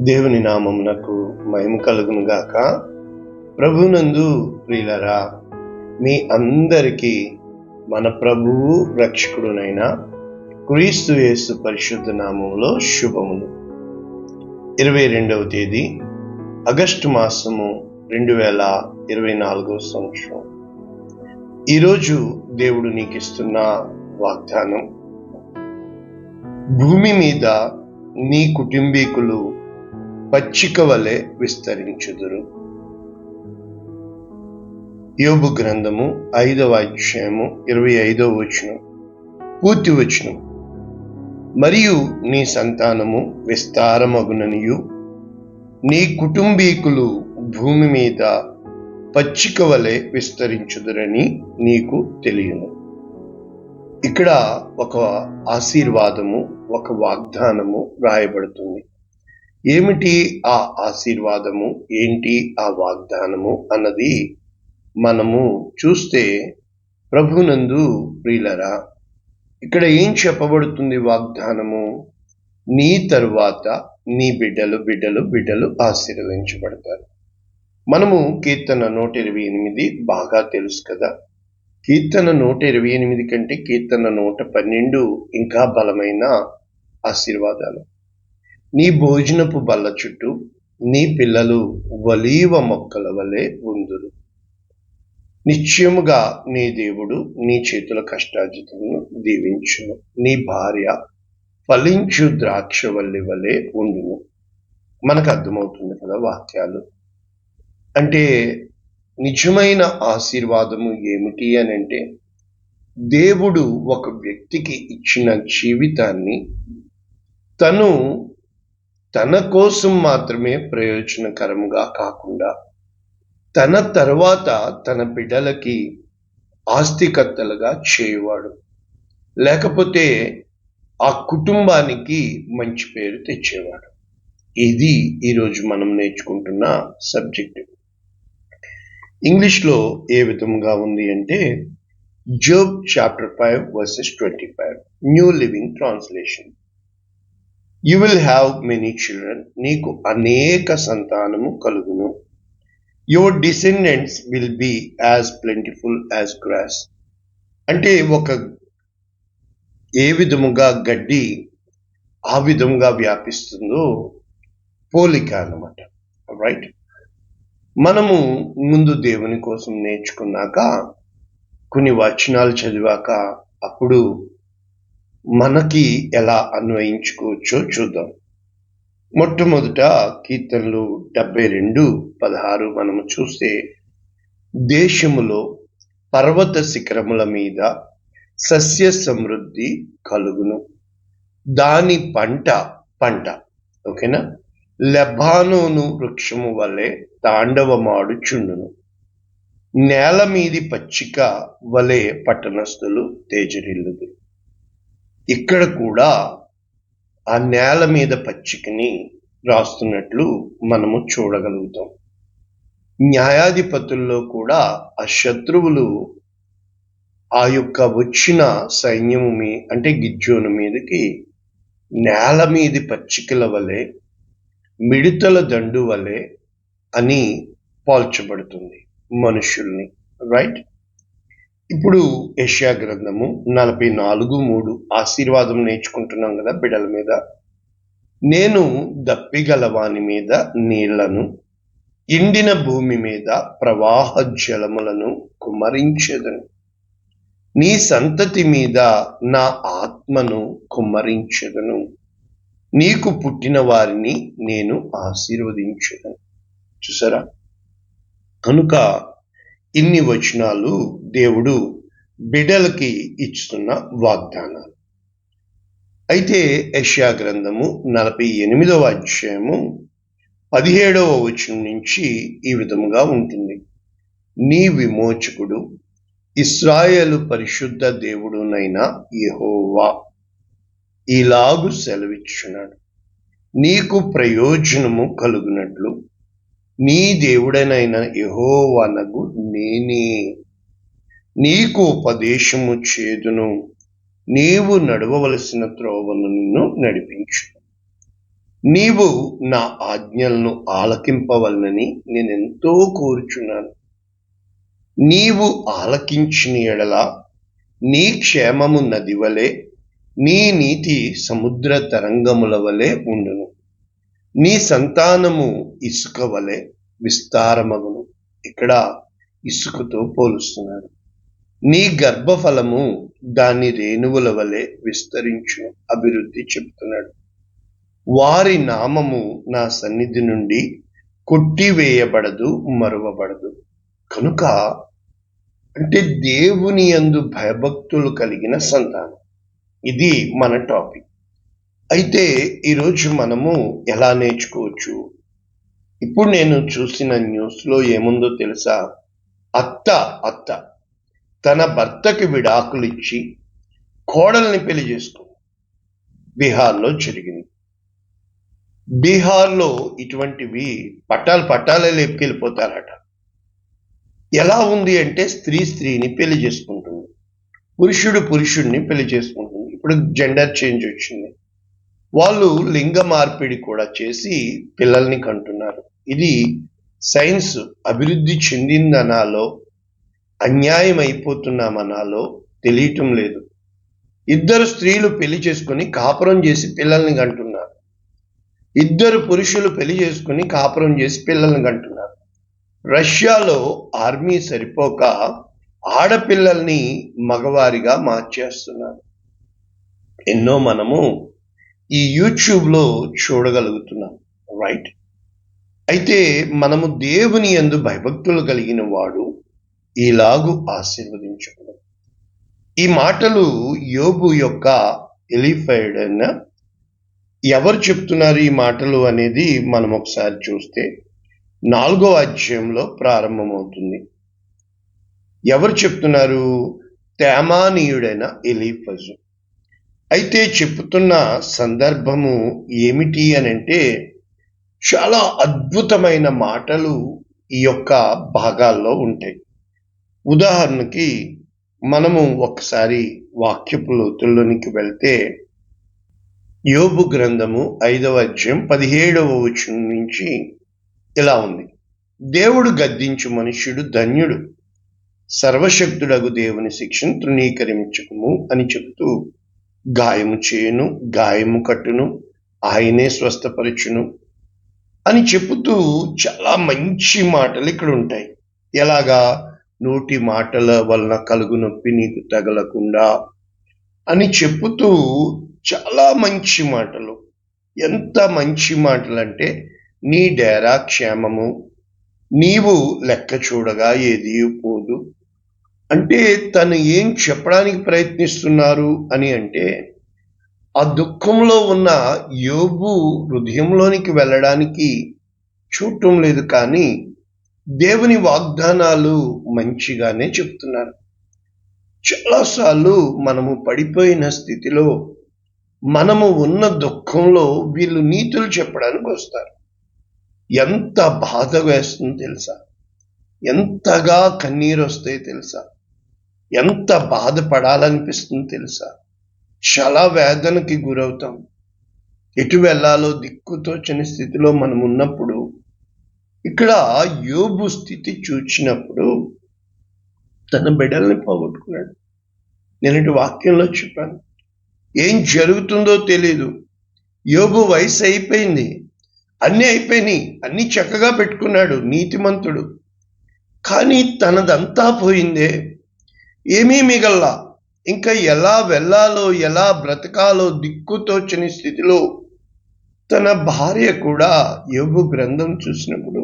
దేవుని నామమునకు మహిమ కలుగును గాక. ప్రభునందు ప్రియులరా, మీ అందరికీ మన ప్రభువు రక్షకుడునైన క్రీస్తు యేసు పరిశుద్ధ నామములో శుభములు. 22వ తేదీ ఆగస్టు మాసము 2024 సంవత్సరం. ఈరోజు దేవుడు నీకిస్తున్న వాగ్దానం, భూమి మీద నీ కుటుంబీకులు పచ్చిక వలె విస్తరించుదురు. యోబు గ్రంథము 5వ అధ్యాయము 25వ వచనం, పూర్తి వచనం. మరియు నీ సంతానము విస్తారమగుననియు నీ కుటుంబీకులు భూమి మీద పచ్చిక వలె విస్తరించుదురని నీకు తెలియను. ఇక్కడ ఒక ఆశీర్వాదము, ఒక వాగ్దానము రాయబడుతుంది. ఏమిటి ఆ ఆశీర్వాదము, ఏంటి ఆ వాగ్దానము అన్నది మనము చూస్తే, ప్రభునందు ప్రియులరా, ఇక్కడ ఏం చెప్పబడుతుంది? వాగ్దానము, నీ తరువాత నీ బిడ్డలు ఆశీర్వదించబడతారు. మనము కీర్తన 128 బాగా తెలుసు కదా. కీర్తన 128 కంటే కీర్తన 112 ఇంకా బలమైన ఆశీర్వాదాలు. నీ భోజనపు బల్ల చుట్టూ నీ పిల్లలు ఒలీవ మొక్కల వలె ఉందురు. నిశ్చయముగా నీ దేవుడు నీ చేతుల కష్టార్జితమును దీవించును. నీ భార్య ఫలించు ద్రాక్షవల్లి వలె ఉండును. మనకు అర్థమవుతుంది కదా వాక్యాలు. అంటే నిజమైన ఆశీర్వాదము ఏమిటి అని అంటే, దేవుడు ఒక వ్యక్తికి ఇచ్చిన జీవితాన్ని తను తన కోసం మాత్రమే ప్రయోజనకరంగా కాకుండా తన తర్వాత తన బిడ్డలకి ఆస్తికర్తలుగా చేయువాడు, లేకపోతే ఆ కుటుంబానికి మంచి పేరు తెచ్చేవాడు. ఇది ఈరోజు మనం నేర్చుకుంటున్న సబ్జెక్ట్. ఇంగ్లీష్లో ఏ విధంగా ఉంది అంటే, Job chapter 5 verses 25, new living translation. You will have many children. నీకు అనేక సంతానము కలుగును. Your descendants will be as plentiful as grass. అంటే ఏ విధముగా గడ్డి ఆ విధముగా వ్యాపిస్తుందో పోలిక అన్నమాట. రైట్? మనము ముందు దేవుని కోసం నేర్చుకున్నాక, కొన్ని వచనాలు చదివాక, అప్పుడు మనకి ఎలా అన్వయించుకోవచ్చో చూద్దాం. మొట్టమొదట కీర్తనలు 72:16 మనము చూస్తే, దేశములో పర్వత శిఖరముల మీద సస్య సమృద్ధి కలుగును. దాని పంట ఓకేనా, లెబానోను వృక్షము వలె తాండవమాడుచుండును. నేల మీది పచ్చిక వలె పట్టణస్థులు తేజరిల్లుదు. ఇక్కడ కూడా ఆ నేల మీద పచ్చికని రాస్తున్నట్లు మనము చూడగలుగుతాం. న్యాయాధిపతుల్లో కూడా ఆ శత్రువులు ఆ యొక్క వచ్చిన సైన్యము అంటే గిద్యోను మీదకి నేల మీది పచ్చికల వలె, మిడతల దండు వలె అని పోల్చబడుతుంది మనుషుల్ని. రైట్? ఇప్పుడు యెషయా గ్రంథము 44:3 ఆశీర్వాదం నేర్చుకుంటున్నాం కదా బిడ్డల మీద. నేను దప్పిగల వాని మీద నీళ్లను, ఎండిన భూమి మీద ప్రవాహ జలములను కుమ్మరించెదను. నీ సంతతి మీద నా ఆత్మను కుమ్మరించెదను. నీకు పుట్టిన వారిని నేను ఆశీర్వదించెదను. చూసారా? కనుక ఇన్ని వచనాలు దేవుడు బిడ్డలకి ఇస్తున్న వాగ్దానాలు. అయితే యెషయా గ్రంథము 48వ అధ్యాయము 17వ వచనం నుంచి ఈ విధముగా ఉంటుంది. నీ విమోచకుడు, ఇశ్రాయేలు పరిశుద్ధ దేవుడునైన యెహోవా ఇలాగు సెలవిచ్చున్నాడు, నీకు ప్రయోజనము కలుగునట్లు నీ దేవుడనైన యెహోవానగు నేనే నీకు ఉపదేశము చేదును. నీవు నడవవలసిన త్రోవను నిన్ను నడిపించు. నీవు నా ఆజ్ఞలను ఆలకింపవలనని నేనెంతో కోరుచున్నాను. నీవు ఆలకించిన ఎడల నీ క్షేమము నది వలె, నీ నీతి సముద్ర తరంగముల వలె ఉండును. నీ సంతానము ఇసుక వలె విస్తారమగును. ఇక్కడ ఇసుకతో పోలుస్తున్నాడు. నీ గర్భఫలము దాని రేణువుల వలె విస్తరించును. అభివృద్ధి చెప్తున్నాడు. వారి నామము నా సన్నిధి నుండి కొట్టివేయబడదు, మరువబడదు. కనుక అంటే దేవుని యందు భయభక్తులు కలిగిన సంతానం. ఇది మన టాపిక్. అయితే ఈరోజు మనము ఎలా నేర్చుకోవచ్చు? ఇప్పుడు నేను చూసిన న్యూస్లో ఏముందో తెలుసా? అత్త తన భర్తకి విడాకులు ఇచ్చి కోడల్ని పెళ్లి చేసుకుంది. బీహార్లో జరిగింది. బీహార్లో ఇటువంటివి పట్టాలే లేపుకెళ్ళిపోతారట. ఎలా ఉంది అంటే స్త్రీని పెళ్లి చేసుకుంటుంది, పురుషుడిని పెళ్లి చేసుకుంటుంది. ఇప్పుడు జెండర్ చేంజ్ వచ్చింది. వాళ్ళు లింగ మార్పిడి కూడా చేసి పిల్లల్ని కంటున్నారు. ఇది సైన్స్ అభివృద్ధి చెందిందనాలో, అన్యాయం అయిపోతున్నామనాలో తెలియటం లేదు. ఇద్దరు స్త్రీలు పెళ్లి చేసుకుని కాపురం చేసి పిల్లల్ని కంటున్నారు. ఇద్దరు పురుషులు పెళ్లి చేసుకుని కాపురం చేసి పిల్లల్ని కంటున్నారు. రష్యాలో ఆర్మీ సరిపోక ఆడపిల్లల్ని మగవారిగా మార్చేస్తున్నారు. ఎన్నో మనము ఈ యూట్యూబ్లో చూడగలుగుతున్నాం, రైట్? అయితే మనము దేవుని యందు భయభక్తులు కలిగిన వాడు ఇలాగు ఆశీర్వదించుకున్నాం. ఈ మాటలు యోబు యొక్క ఎలిఫైడ్ అయిన ఎవరు చెప్తున్నారు ఈ మాటలు అనేది మనం ఒకసారి చూస్తే 4వ అధ్యాయంలో ప్రారంభమవుతుంది. ఎవరు చెప్తున్నారు? తేమానీయుడైన ఎలీఫజు. అయితే చెప్తున్న సందర్భము ఏమిటి అని అంటే చాలా అద్భుతమైన మాటలు ఈ యొక్క భాగాల్లో ఉంటాయి. ఉదాహరణకి మనము ఒకసారి వాక్యపు లోతుల్లోనికి వెళ్తే యోబు గ్రంథము 5వ అధ్యాయం 17వ వచనం నుంచి ఇలా ఉంది. దేవుడు గద్దించు మనుష్యుడు ధన్యుడు, సర్వశక్తుడగు దేవుని శిక్షను తృణీకరించుకుము అని చెబుతూ గాయము చేయును, గాయము కట్టును, ఆయనే స్వస్థపరచును అని చెబుతూ చాలా మంచి మాటలు ఇక్కడ ఉంటాయి. ఎలాగా? నోటి మాటల వలన కలుగు నొప్పి నీకు తగలకుండా అని చెబుతూ చాలా మంచి మాటలు. ఎంత మంచి మాటలు అంటే, నీ డేరా క్షేమము, నీవు లెక్క చూడగా ఏది పోదు. అంటే తను ఏం చెప్పడానికి ప్రయత్నిస్తున్నారు అని అంటే, ఆ దుఃఖంలో ఉన్న యోబు హృదయంలోనికి వెళ్ళడానికి చూడటం లేదు, కానీ దేవుని వాగ్దానాలు మంచిగానే చెప్తున్నారు. చాలాసార్లు మనము పడిపోయిన స్థితిలో, మనము ఉన్న దుఃఖంలో వీళ్ళు నీతులు చెప్పడానికి వస్తారు. ఎంత బాధ వేస్తుందో తెలుసా? ఎంతగా కన్నీరు వస్తాయి తెలుసా? ఎంత బాధపడాలనిపిస్తుందో తెలుసా? చాలా వేదనకి గురవుతాం. ఎటు వెళ్ళాలో దిక్కుతోచని స్థితిలో మనం ఉన్నప్పుడు, ఇక్కడ యోబు స్థితి చూచినప్పుడు తన బిడ్డల్ని పోగొట్టుకున్నాడు. నేను వాక్యంలో చెప్పాను, ఏం జరుగుతుందో తెలీదు. యోబు వయసు అయిపోయింది, అన్నీ అయిపోయినాయి, అన్నీ చక్కగా పెట్టుకున్నాడు, నీతిమంతుడు. కానీ తనదంతా పోయిందే, ఏమీ మిగల్లా. ఇంకా ఎలా వెళ్ళాలో, ఎలా బ్రతకాలో దిక్కుతోచని స్థితిలో తన భార్య కూడా యోబు గ్రంథం చూసినప్పుడు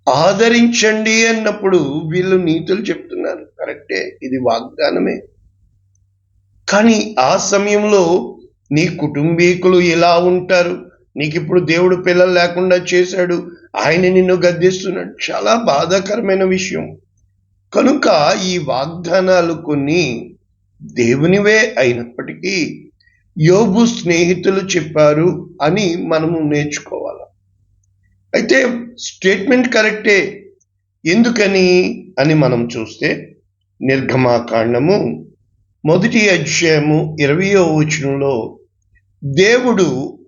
ఆదరించండి అన్నప్పుడు వీళ్ళు నీతులు చెప్తున్నారు. కరెక్టే, ఇది వాగ్దానమే. కానీ ఆ సమయంలో నీ కుటుంబీకులు ఇలా ఉంటారు, నీకు ఇప్పుడు దేవుడు పిల్లలు లేకుండా చేశాడు, ఆయన నిన్ను గద్దిస్తున్నాడు. చాలా బాధాకరమైన విషయం. కనుక ఈ వాగ్దానాలు కొన్ని దేవునివే అయినప్పటికీ యోబు స్నేహితులు చెప్పారు అని మనము నేర్చుకోవాలి. అయితే స్టేట్మెంట్ కరెక్టే. ఎందుకని అని మనం చూస్తే నిర్గమాకాండము 1వ అధ్యాయము 20వ వచనంలో దేవుడు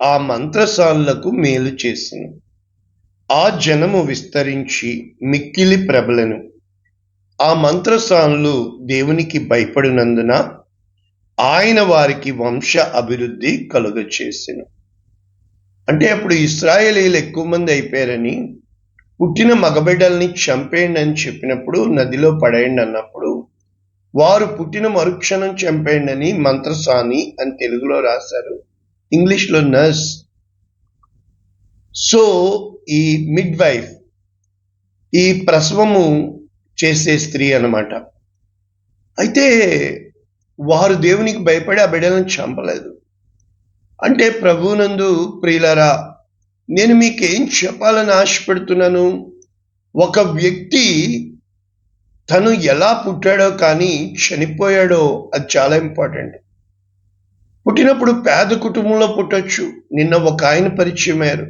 ఆ మంత్రసానులకు మేలు చేసెను. ఆ జనము విస్తరించి మిక్కిలి ప్రబలెను. ఆ మంత్రసానులు దేవునికి భయపడినందున ఆయన వారికి వంశ అభివృద్ధి కలుగచేసెను. అంటే అప్పుడు ఇశ్రాయేలీయులు ఎక్కువ మంది అయిపోయారని, పుట్టిన మగబిడ్డల్ని చంపేయండి అని చెప్పినప్పుడు, నదిలో పడేయండి అన్నప్పుడు, వారు పుట్టిన మరుక్షణం చంపేయండి అని మంత్రసాని అని తెలుగులో రాశారు, ఇంగ్లీష్లో నర్స్. సో ఈ మిడ్ వైఫ్, ఈ ప్రసవము చేసే స్త్రీ అన్నమాట. అయితే వారు దేవునికి భయపడి ఆ బిడ్డలను చంపలేదు. అంటే ప్రభువునందు ప్రియులారా, నేను మీకేం చెప్పాలని ఆశపడుతున్నాను, ఒక వ్యక్తి తను ఎలా పుట్టాడో కానీ చనిపోయాడో అది చాలా ఇంపార్టెంట్. పుట్టినప్పుడు పేద కుటుంబంలో పుట్టొచ్చు. నిన్న ఒక ఆయన పరిచయం అయ్యారు.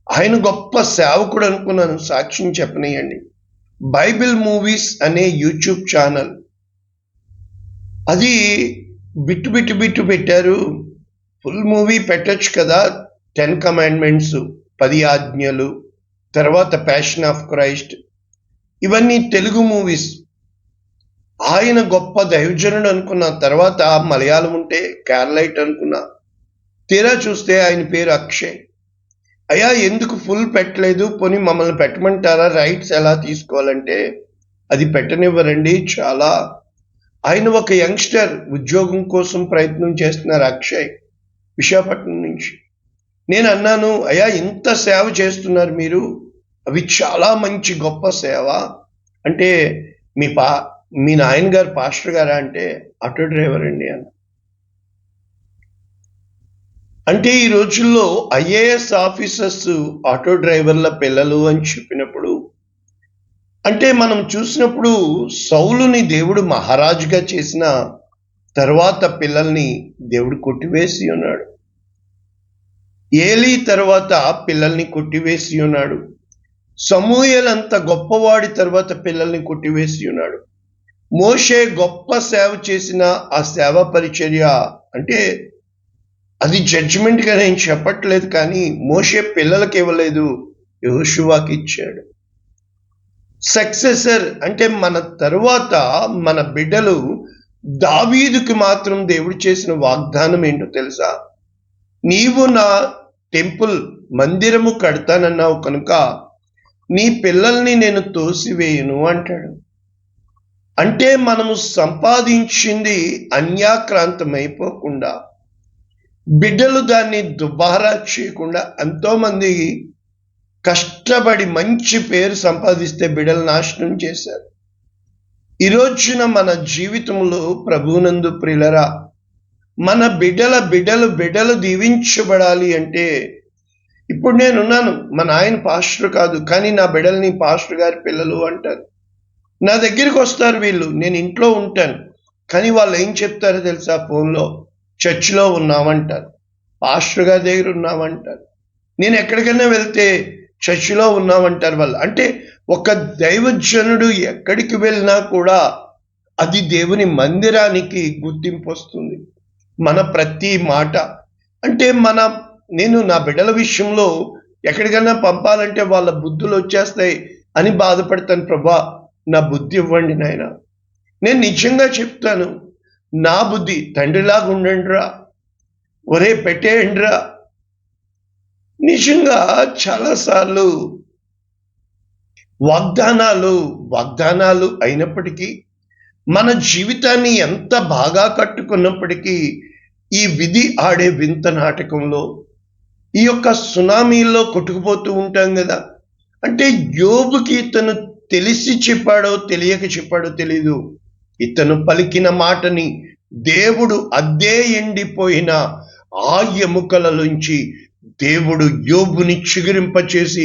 ఆయన గొప్ప సేవకుడు అనుకున్నాను. సాక్ష్యం చెప్పనీయండి. బైబిల్ మూవీస్ అనే యూట్యూబ్ ఛానల్, అది బిట్టు పెట్టారు. ఫుల్ మూవీ పెట్టొచ్చు కదా. 10 కమాండ్మెంట్స్, 10 ఆజ్ఞలు, తర్వాత ప్యాషన్ ఆఫ్ క్రైస్ట్, ఇవన్నీ తెలుగు మూవీస్. ఆయన గొప్ప దైవజనుడు అనుకున్న తర్వాత మలయాళం ఉంటే కేరళైట్ అనుకున్నా. తీరా చూస్తే ఆయన పేరు అక్షయ్. అయ్యా ఎందుకు ఫుల్ పెట్టలేదు, పోనీ మమ్మల్ని పెట్టమంటారా, రైట్స్ ఎలా తీసుకోవాలంటే అది పెట్టనివ్వరండి. చాలా ఆయన ఒక యంగ్స్టర్, ఉద్యోగం కోసం ప్రయత్నం చేస్తున్నారు అక్షయ్, విశాఖపట్నం నుంచి. నేను అన్నాను, అయ్యా ఇంత సేవ చేస్తున్నారు మీరు, అవి చాలా మంచి గొప్ప సేవ. అంటే మీ నాయన గారు పాస్టర్ గారా అంటే ఆటో డ్రైవర్ అండి అన్న. అంటే ఈ రోజుల్లో ఐఏఎస్ ఆఫీసర్స్ ఆటో డ్రైవర్ల పిల్లలు అని చెప్పినప్పుడు, అంటే మనం చూసినప్పుడు సౌలుని దేవుడు మహారాజుగా చేసిన తర్వాత పిల్లల్ని దేవుడు కొట్టివేసి ఉన్నాడు. ఏలీ తర్వాత పిల్లల్ని కొట్టివేసి ఉన్నాడు. సమూయేలు అంత గొప్పవాడి తర్వాత పిల్లల్ని కొట్టివేసి ఉన్నాడు. మోషే గొప్ప సేవ చేసిన ఆ సేవ పరిచర్య, అంటే అది జడ్జిమెంట్గా నేను చెప్పట్లేదు, కానీ మోషే పిల్లలకి ఇవ్వలేదు, యెహోషువాకి ఇచ్చాడు. సక్సెసర్ అంటే మన తరువాత మన బిడ్డలు. దావీదుకి మాత్రం దేవుడు చేసిన వాగ్దానం ఏంటో తెలుసా? నీవు నా టెంపుల్ మందిరము కడతానన్నావు కనుక నీ పిల్లల్ని నేను తోసివేయను అంటాడు. అంటే మనము సంపాదించింది అన్యాక్రాంతమైపోకుండా, బిడ్డలు దాన్ని దుబారా చేయకుండా, ఎంతోమంది కష్టపడి మంచి పేరు సంపాదిస్తే బిడ్డలు నాశనం చేశారు. ఈ రోజున మన జీవితంలో ప్రభువునందు ప్రియులరా, మన బిడ్డలు దీవించబడాలి అంటే, ఇప్పుడు నేనున్నాను, మా నాయన పాస్టర్ కాదు, కానీ నా బిడ్డల్ని పాస్టర్ గారి పిల్లలు అంటారు. నా దగ్గరికి వస్తారు వీళ్ళు, నేను ఇంట్లో ఉంటాను, కానీ వాళ్ళు ఏం చెప్తారో తెలుసా? ఫోన్లో చర్చిలో ఉన్నామంటారు, పాస్టర్ గారి దగ్గర ఉన్నామంటారు, నేను ఎక్కడికైనా వెళ్తే చర్చిలో ఉన్నామంటారు వాళ్ళు. అంటే ఒక దైవజనుడు ఎక్కడికి వెళ్ళినా కూడా అది దేవుని మందిరానికి గుర్తింపు వస్తుంది. మన ప్రతి మాట, అంటే నేను నా బిడ్డల విషయంలో ఎక్కడికైనా పంపాలంటే వాళ్ళ బుద్ధులు వచ్చేస్తాయి అని బాధపడతాను. ప్రభా నా బుద్ధి ఇవ్వండి నాయన. నేను నిజంగా చెప్తాను, నా బుద్ధి తండ్రిలాగా ఉండండిరా, ఒరే పెట్టేయండిరా. నిజంగా చాలాసార్లు వాగ్దానాలు అయినప్పటికీ, మన జీవితాన్ని ఎంత బాగా కట్టుకున్నప్పటికీ, ఈ విధి ఆడే వింత నాటకంలో, ఈ యొక్క సునామీల్లో కొట్టుకుపోతూ ఉంటాం కదా. అంటే యోబుకి ఇతను తెలిసి చెప్పాడో తెలియక చెప్పాడో తెలీదు, ఇతను పలికిన మాటని దేవుడు అద్దే ఎండిపోయిన ఆ ఎముకలలోంచి దేవుడు యోబుని చిగురింపచేసి,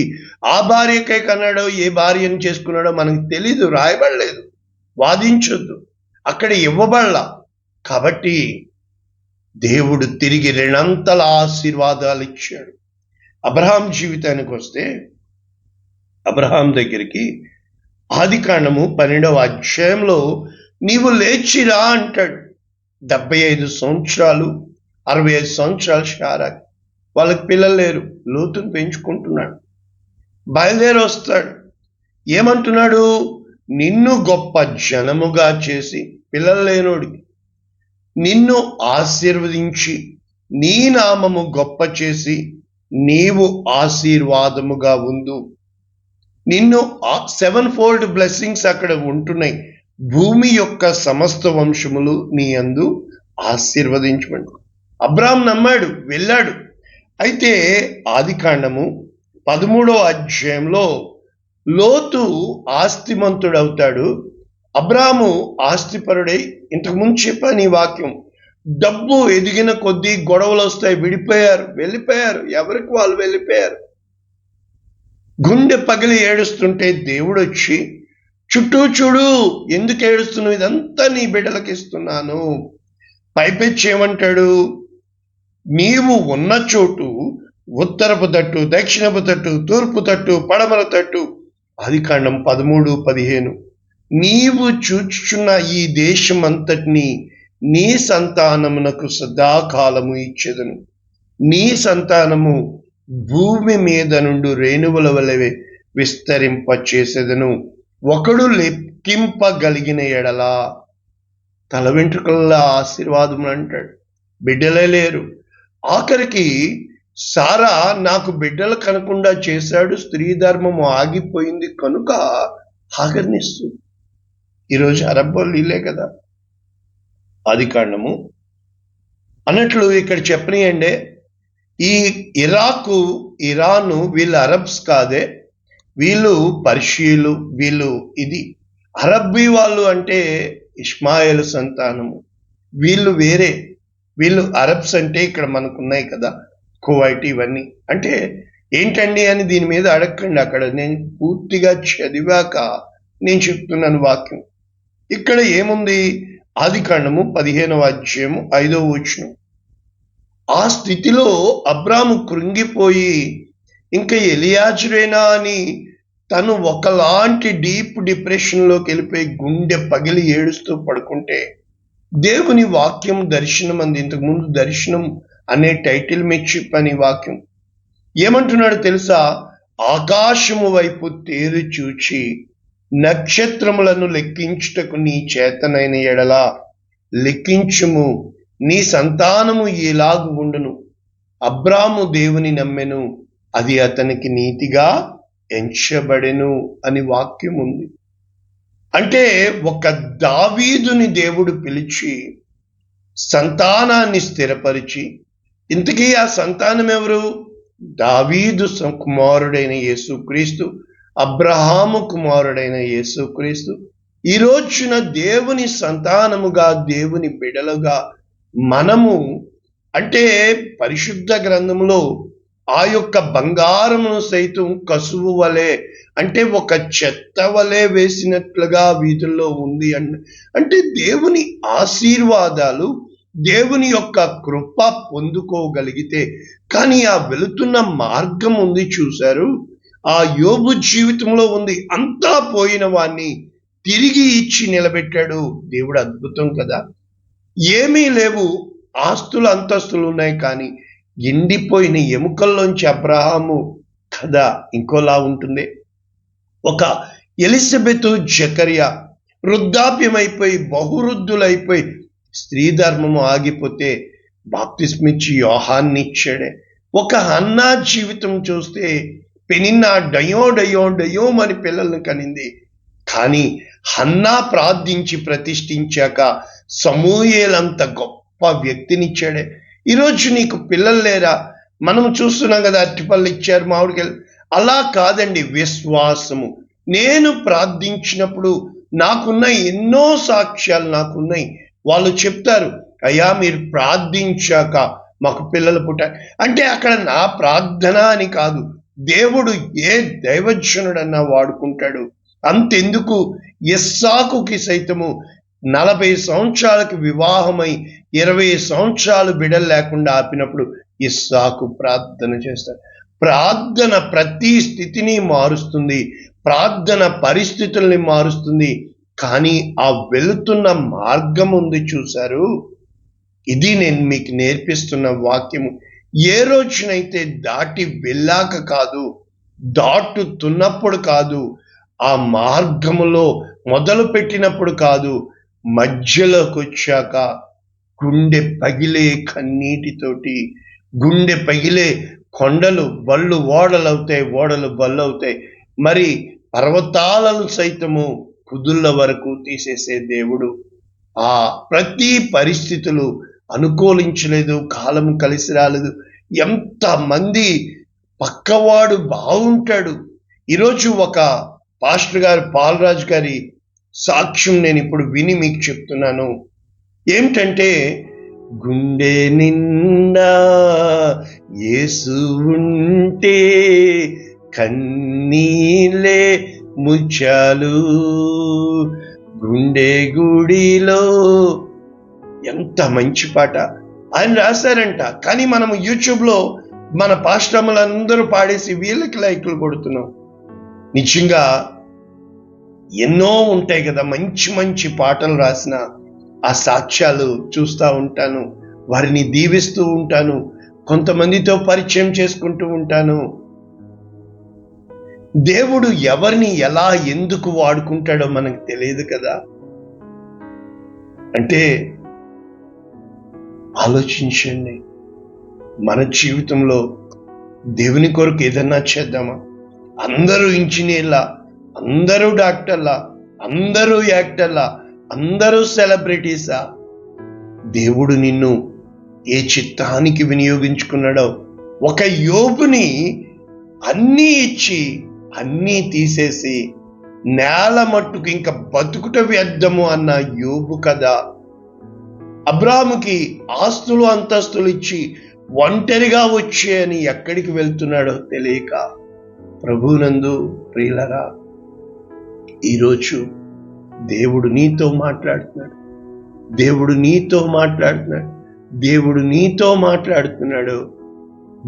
ఆ భార్యకై కన్నాడో ఏ భార్యను చేసుకున్నాడో మనకు తెలీదు, రాయబడలేదు, వాదించొద్దు, అక్కడ ఇవ్వబడలా. కాబట్టి దేవుడు తిరిగి 2 అంతల ఆశీర్వాదాలు ఇచ్చాడు. అబ్రహాం జీవితానికి వస్తే, అబ్రహాం దగ్గరికి ఆదికాండము 12వ అధ్యాయంలో నీవు లేచిరా అంటాడు. 75 సంవత్సరాలు 65 సంవత్సరాలు షారాకి, వాళ్ళకి పిల్లలు లేరు, లోతును పెంచుకుంటున్నాడు. బయలుదేరి వస్తాడు, ఏమంటున్నాడు? నిన్ను గొప్ప జనముగా చేసి, పిల్లలు లేనోడికి నిన్ను ఆశీర్వదించి నీ నామము గొప్ప చేసి నీవు ఆశీర్వాదముగా ఉండు. నిన్ను 7-fold బ్లెస్సింగ్స్ అక్కడ ఉంటున్నాయి. భూమి యొక్క సమస్త వంశములు నీ యందు ఆశీర్వదించబడు. అబ్రాహాం నమ్మాడు, వెళ్ళాడు. అయితే ఆదికాండము 13వ అధ్యాయంలో లోతు ఆస్తిమంతుడవుతాడు. అబ్రాహాము ఆస్తిపరుడై, ఇంతకుముందు చెప్పాను ఈ వాక్యం, డబ్బు ఎదిగిన కొద్దీ గొడవలు వస్తాయి, విడిపోయారు, వెళ్ళిపోయారు, ఎవరికి వాళ్ళు వెళ్ళిపోయారు. గుండె పగిలి ఏడుస్తుంటే దేవుడు వచ్చి, చుట్టూ చూడు, ఎందుకు ఏడుస్తున్నావు, ఇదంతా నీ బిడ్డలకి ఇస్తున్నాను. పైపెచ్చి ఏమంటాడు? నీవు ఉన్న చోటు ఉత్తరపు తట్టు, దక్షిణపు తట్టు, తూర్పు తట్టు, పడమర తట్టు. ఆదికాండం 13:15. నీవు చూచుచున్న ఈ దేశం అంతటిని నీ సంతానమునకు సదాకాలము ఇచ్చెదను. నీ సంతానము భూమి మీద నుండి రేణువుల వలె విస్తరింప చేసేదను. ఒకడు లెక్కింపగలిగిన ఎడలా. తల వెంట్రుకల ఆశీర్వాదం అంటాడు. బిడ్డలే లేరు. ఆఖరికి సారా నాకు బిడ్డలు కనకుండా చేశాడు, స్త్రీ ధర్మము ఆగిపోయింది కనుక ఆగర్నిస్తుంది. ఈరోజు అరబ్ వాళ్ళు ఇల్లే కదా. ఆదికాండము అన్నట్లు ఇక్కడ చెప్పనియండి, ఈ ఇరాకు, ఇరాను వీళ్ళు అరబ్స్ కాదే, వీళ్ళు పర్షియలు, వీళ్ళు ఇది అరబ్బీ వాళ్ళు అంటే ఇష్మాయేలు సంతానము. వీళ్ళు వేరే, వీళ్ళు అరబ్స్ అంటే ఇక్కడ మనకున్నాయి కదా, కువైట్, ఇవన్నీ. అంటే ఏంటండి అని దీని మీద అడగండి, అక్కడ నేను పూర్తిగా చదివాక నేను చెప్తున్నాను వాక్యం. ఇక్కడ ఏముంది? ఆదికాండము 15వ అధ్యాయము 5వ వచనం. ఆ స్థితిలో అబ్రాము కృంగిపోయి, ఇంకా ఎలియాజరేనా అని తను ఒకలాంటి డీప్ డిప్రెషన్లోకి వెళ్ళిపోయి గుండె పగిలి ఏడుస్తూ పడుకుంటే, దేవుని వాక్యం దర్శనం అంది. ఇంతకుముందు దర్శనం అనే టైటిల్ మీద చెప్పని వాక్యం ఏమంటున్నాడు తెలుసా? ఆకాశము వైపు తేరు చూచి నక్షత్రములను లెక్కించుటకు నీ చేతనైన ఎడలా లెక్కించుము, నీ సంతానము ఎలాగు ఉండును. అబ్రాము దేవుని నమ్మెను, అది అతనికి నీతిగా ఎంచబడెను అని వాక్యం ఉంది. అంటే ఒక దావీదుని దేవుడు పిలిచి సంతానాన్ని స్థిరపరిచి, ఇంతకీ ఆ సంతానం ఎవరు? దావీదు కుమారుడైన యేసుక్రీస్తు, అబ్రహాము కుమారుడైన యేసుక్రీస్తు. ఈ రోజున దేవుని సంతానముగా, దేవుని బిడలుగా మనము, అంటే పరిశుద్ధ గ్రంథంలో ఆ యొక్క బంగారమును సైతం కసువు వలె, అంటే ఒక చెత్త వలె వేసినట్లుగా వీధుల్లో ఉంది. అంటే దేవుని ఆశీర్వాదాలు, దేవుని యొక్క కృప పొందుకోగలిగితే. కానీ ఆ వెళుతున్న మార్గం ఉంది చూశారు, ఆ యోబు జీవితంలో ఉంది. అంతా పోయిన వాణ్ణి తిరిగి ఇచ్చి నిలబెట్టాడు దేవుడు. అద్భుతం కదా. ఏమీ లేవు, ఆస్తులు అంతస్తులు ఉన్నాయి, కానీ ఎండిపోయిన ఎముకల్లోంచి అబ్రహాము కథ ఇంకోలా ఉంటుంది. ఒక ఎలిజబెత్, జకర్యా వృద్ధాప్యమైపోయి, బహువృద్ధులైపోయి, స్త్రీ ధర్మము ఆగిపోతే బాప్తిస్మిచ్చి యోహాన్ని ఇచ్చాడే. ఒక హన్నా జీవితం చూస్తే పెనిన్నా డయో డయో డయో అని పిల్లల్ని కనింది. కానీ హన్నా ప్రార్థించి ప్రతిష్ఠించాక సమూయేలంత గొప్ప వ్యక్తినిచ్చాడే. ఈరోజు నీకు పిల్లలు లేరా? మనం చూస్తున్నాం కదా, అరటిపళ్ళు ఇచ్చారు, మామిడికాయలు. అలా కాదండి విశ్వాసము. నేను ప్రార్థించినప్పుడు నాకున్న ఎన్నో సాక్ష్యాలు నాకున్నాయి. వాళ్ళు చెప్తారు, అయ్యా మీరు ప్రార్థించాక మాకు పిల్లలు పుట్టారు అంటే అక్కడ నా ప్రార్థన అని కాదు, దేవుడు ఏ దైవజనుడన్నా వాడుకుంటాడు. అంతెందుకు, ఇస్సాకుకి సైతము 40 సంవత్సరాలకు వివాహమై 20 సంవత్సరాలు బిడ్డలు లేకుండా ఆపినప్పుడు ఇస్సాకు ప్రార్థన చేస్తాడు. ప్రార్థన ప్రతి స్థితిని మారుస్తుంది, ప్రార్థన పరిస్థితుల్ని మారుస్తుంది. కానీ ఆ వెళుతున్న మార్గం ఉంది చూశారు, ఇది నేను మీకు నేర్పిస్తున్న వాక్యము. ఏ రోజునైతే దాటి వెళ్ళాక కాదు, దాటుతున్నప్పుడు కాదు, ఆ మార్గములో మొదలు పెట్టినప్పుడు కాదు, మధ్యలోకి వచ్చాక గుండె పగిలే కన్నీటితోటి, గుండె పగిలే కొండలు బళ్ళు ఓడలవుతాయి, ఓడలు బళ్ళు అవుతాయి. మరి పర్వతాలను సైతము కుదుళ్ళ వరకు తీసేసే దేవుడు. ఆ ప్రతి పరిస్థితులు అనుకూలించలేదు, కాలం కలిసి రాలేదు. ఎంతమంది పక్కవాడు బాగుంటాడు. ఈరోజు ఒక పాస్టర్ గారు, పాలరాజు గారి సాక్ష్యం నేను ఇప్పుడు విని మీకు చెప్తున్నాను. ఏమిటంటే, గుండె నిండా యేసు ఉంటే కన్నీలే ముచ్చాలు, గుండె గుడిలో. ఎంత మంచి పాట ఆయన రాశారంట. కానీ మనము యూట్యూబ్లో మన పాస్టర్లందరూ పాడేసి వీళ్ళకి లైక్లు కొడుతున్నాం. నిజంగా ఎన్నో ఉంటాయి కదా మంచి మంచి పాటలు రాసిన ఆ సాక్ష్యాలు చూస్తూ ఉంటాను, వారిని దీవిస్తూ ఉంటాను, కొంతమందితో పరిచయం చేసుకుంటూ ఉంటాను. దేవుడు ఎవరిని ఎలా ఎందుకు వాడుకుంటాడో మనకు తెలియదు కదా. అంటే ఆలోచించండి, మన జీవితంలో దేవుని కొరకు ఏదన్నా చేద్దామా? అందరూ ఇంజనీర్లా, అందరూ డాక్టర్లా, అందరూ యాక్టర్లా, అందరూ సెలబ్రిటీసా? దేవుడు నిన్ను ఏ చిత్తానికి వినియోగించుకున్నాడో. ఒక యోబుని అన్నీ ఇచ్చి అన్నీ తీసేసి నేల మట్టుకు ఇంకా బతుకుట వ్యర్థము అన్న యోబు కదా. అబ్రాహాముకి ఆస్తులు అంతస్తులు ఇచ్చి ఒంటరిగా వచ్చే అని ఎక్కడికి వెళ్తున్నాడో తెలియక. ప్రభువునందు ప్రియులరా, ఈరోజు దేవుడు నీతో మాట్లాడుతున్నాడు, దేవుడు నీతో మాట్లాడుతున్నాడు, దేవుడు నీతో మాట్లాడుతున్నాడు.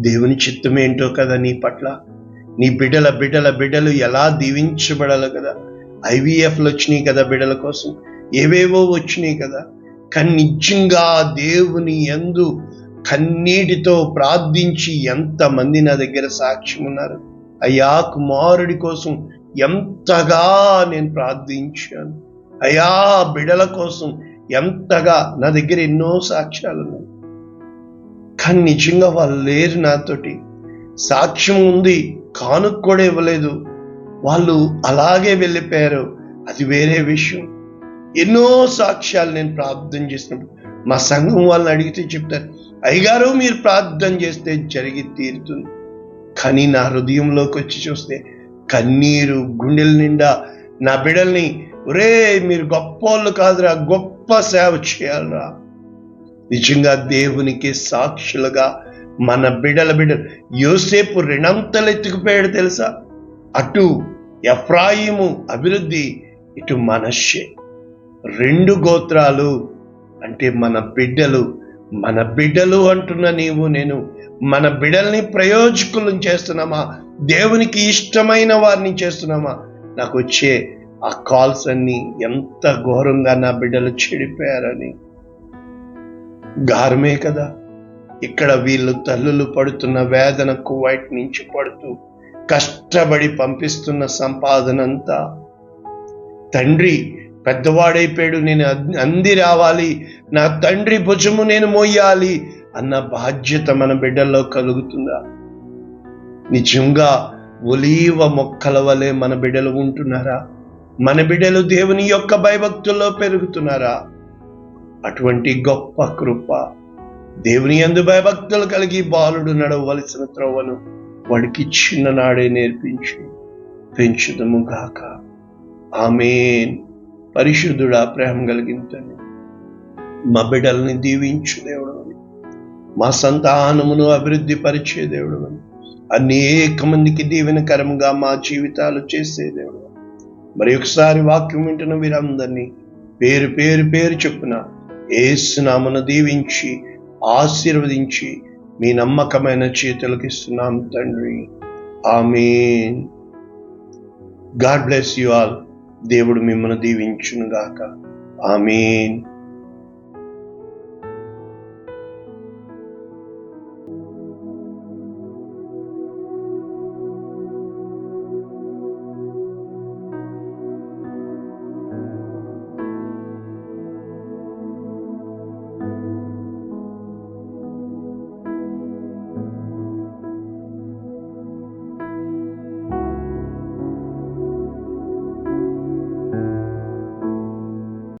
దేవుని చిత్తం ఏంటో కదా నీ పట్ల. నీ బిడ్డలు ఎలా దీవించబడాలి కదా. IVFలు వచ్చినాయి కదా బిడ్డల కోసం, ఏవేవో వచ్చినాయి కదా. కానీ నిజంగా దేవుని యందు కన్నీటితో ప్రార్థించి ఎంతమంది నా దగ్గర సాక్ష్యం ఉన్నారు. అయ్యా, కుమారుడి కోసం ఎంతగా నేను ప్రార్థించాను, అయ్యా బిడ్డల కోసం ఎంతగా. నా దగ్గర ఎన్నో సాక్ష్యాలు ఉన్నాయి. కానీ నిజంగా వాళ్ళు లేరు నాతోటి. సాక్ష్యం ఉంది, కానుక కూడా ఇవ్వలేదు, వాళ్ళు అలాగే వెళ్ళిపోయారు, అది వేరే విషయం. ఎన్నో సాక్ష్యాలు నేను ప్రార్థన చేసినప్పుడు మా సంఘం వాళ్ళని అడిగితే చెప్తారు, అయ్యగారు మీరు ప్రార్థన చేస్తే జరిగి తీరుతుంది. కానీ నా హృదయంలోకి వచ్చి చూస్తే కన్నీరు, గుండెల నిండా నా బిడ్డల్ని, ఒరే మీరు గొప్ప వాళ్ళు కాదురా, గొప్ప సేవ చేయాలరా. నిజంగా దేవునికి సాక్షులుగా మన బిడ్డలు. యోసేపు రెండంతలు ఎత్తుకుపోయాడు తెలుసా. అటు ఎఫ్రాయిము అభివృద్ధి, ఇటు మనష్షే. 2 గోత్రాలు అంటే మన బిడ్డలు అంటున్న నీవు నేను. మన బిడ్డల్ని ప్రయోజకులను చేస్తున్నామా? దేవునికి ఇష్టమైన వారిని చేస్తున్నామా? నాకు వచ్చే ఆ కాల్స్ అన్ని ఎంత ఘోరంగా నా బిడ్డలు చెడిపోయారని. గారమే కదా. ఇక్కడ వీళ్ళు తల్లులు పడుతున్న వేదన, కువైట్ నుంచి పడుతూ కష్టపడి పంపిస్తున్న సంపాదనంతా, తండ్రి పెద్దవాడైపోయాడు, నేను అంది రావాలి, నా తండ్రి భుజము నేను మోయాలి అన్న బాధ్యత మన బిడ్డల్లో కలుగుతుందా? నిజంగా ఒలీవ మొక్కల వలె మన బిడ్డలు ఉంటున్నారా? మన బిడ్డలు దేవుని యొక్క భయభక్తుల్లో పెరుగుతున్నారా? అటువంటి గొప్ప కృప, దేవుని యందు భయభక్తులు కలిగి బాలుడు నడవవలసిన త్రోవను వాడికి చిన్ననాడే నేర్పించి పెంచుదము గాక. ఆమేన్. పరిశుద్ధుడా, ప్రేమ కలిగించండి. మా బిడ్డల్ని దీవించు దేవుడు అని, మా సంతానమును అభివృద్ధి పరిచే దేవుడు అని, అనేక మందికి దీవెనకరంగా మా జీవితాలు చేసే దేవుడు. మరి ఒకసారి వాక్యం వింటున్న వీరందరినీ పేరు పేరు పేరు చొప్పున యేసు నామమున దీవించి ఆశీర్వదించి మీ నమ్మకమైన చేతులకు ఇస్తున్నాం తండ్రి. Amen. God bless you all. దేవుడు మిమ్మల్ని దీవించును గాక. ఆమేన్.